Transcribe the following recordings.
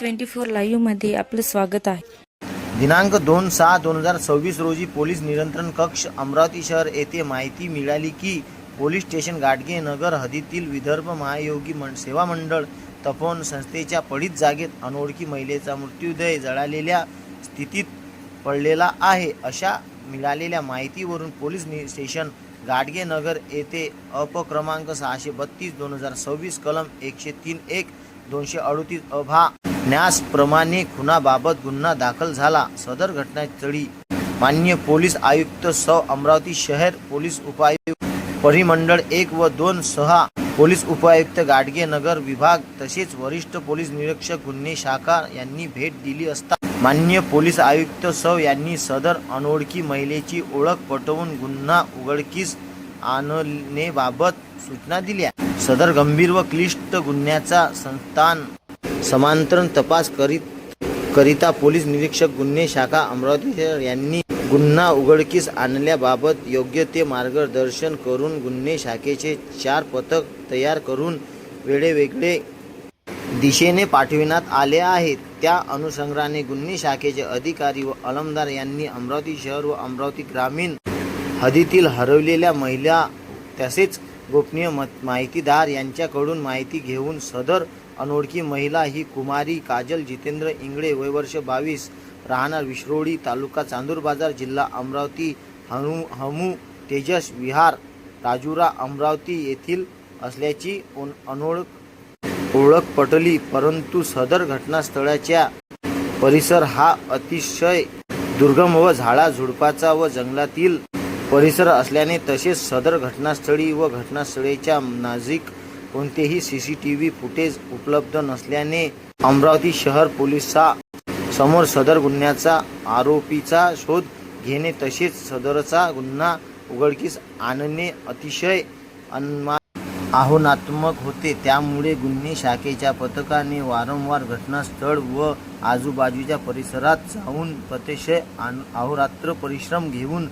24 live मध्ये आपलं स्वागत आहे। दिनांक 2/6/2026 रोजी पोलीस नियंत्रण कक्ष अमरावती शहर येथे माहिती मिळाली की पोलीस स्टेशन गाडगे नगर हद्दीतील विदर्भ महायोगी सेवा मंडळ तपोवन संस्थेच्या पडीत जागेत अनोळखी महिलेचा मृत्यूदय जळालेल्या स्थितीत पडलेला आहे। अशा मिळालेल्या माहितीवरून पोलीस स्टेशन गाडगे नगर येथे क्रमांक 632/2026 कलम 103(1) 238 अभा न्यासप्रमाणे खुनाबाबत गुन्हा दाखल झाला। सदर घटनास्थळी माननीय पोलीस आयुक्त सौ अमरावती शहर पोलीस उपायुक्त परिमंडळ 1 व 2 सह पोलीस उपायुक्त गाडगे नगर विभाग तसेच वरिष्ठ पोलीस निरीक्षक गुन्हे शाखा यांनी भेट दिली असता माननीय पोलीस आयुक्त सौ यांनी सदर अनोळखी महिलेची ओळख पटवून गुन्हा उघडकीस आणण्याबाबत सूचना दिल्या। सदर गंभीर व क्लिष्ट गुन्ह्याचा समांतर तपास करिता पोलीस निरीक्षक गुन्हे शाखा अमरावती शहर यांनी गुन्हा उघडकीस आणल्याबाबत योग्य ते मार्गदर्शन करून गुन्हे शाखेचे 4 पथक तयार करून वेगवेगळे दिशेने पाठविण्यात आले आहेत। त्या अनुषंगाने गुन्हे शाखेचे अधिकारी व अंमलदार यांनी अमरावती शहर व अमरावती ग्रामीण हद्दीतील हरवलेल्या महिला तसेच गोपनीय माहितीदार यांच्याकडून माहिती घेऊन सदर अनोळखी महिला ही कुमारी काजल जितेंद्र इंगळे वय वर्ष 22 राहणार विश्रोळी तालुका चांदूर बाजार जिल्हा अमरावती हमू तेजस विहार राजुरा अमरावती येथील असल्याची ओळख पटली। परंतु सदर घटनास्थळाच्या परिसर हा अतिशय दुर्गम व झाडाझुडपाचा व जंगलातील परिसर असल्याने तसेच सदर घटनास्थळी व घटनास्थळाच्या नजीक कोणतेही सीसीटीव्ही फुटेज उपलब्ध नसल्याने अमरावती शहर पोलिसांसमोर सदर गुन्ह्याचा आरोपीचा शोध घेणे तसेच सदरचा गुन्हा उघडकीस आणणे अतिशय आव्हानात्मक होते। त्यामुळे गुन्हे शाखेच्या पथकाने वारंवार घटनास्थळ व आजूबाजूच्या परिसरात जाऊन प्रत्यक्ष अहोरात्र परिश्रम घेऊन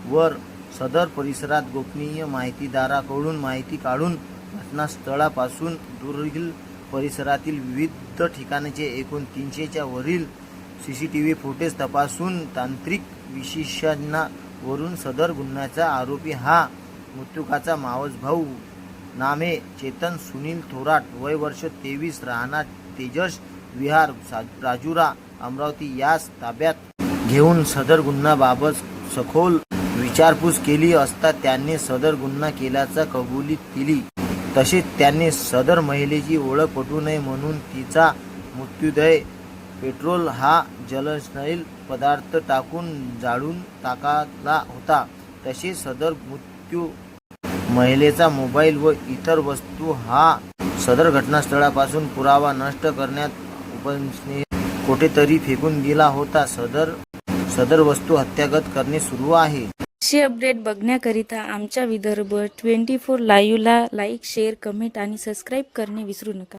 वर सदर परिसरात गोपनीय माहितीदाराकडून माहिती काढून घटनास्थळापासून दूरील परिसरातील विविध ठिकाणचे एकूण 300च्या वरील सीसीटीव्ही फुटेज तपासून तांत्रिक विश्लेषणावरून सदर गुन्ह्याचा आरोपी हा मृतकाचा मावस भाऊ नामे चेतन सुनील थोरात वय वर्ष 23 राहणार तेजस विहार राजुरा अमरावती यास ताब्यात घेऊन सदर गुन्ह्याबाबत सखोल विचारपूस केली असता त्याने सदर गुन्हा केल्याचा कबुली दिली। तसेच त्याने सदर महिलेची ओळख पटवू नये म्हणून तिचा मृत्यूदय पेट्रोल हा जलशनील पदार्थ टाकून जाळून टाकला होता। तसेच सदर मृत्यू महिलेचा मोबाईल व इतर वस्तू हा सदर घटनास्थळापासून पुरावा नष्ट करण्यात उपसने कोठेतरी फेकून दिला होता। सदर वस्तू हत्यागत करणे सुरू आहे। असे अपडेट बघण्याकरिता आमच्या विदर्भ 24 लाईव्हला लाईक, शेअर, कमेंट आणि सबस्क्राईब करणे विसरू नका।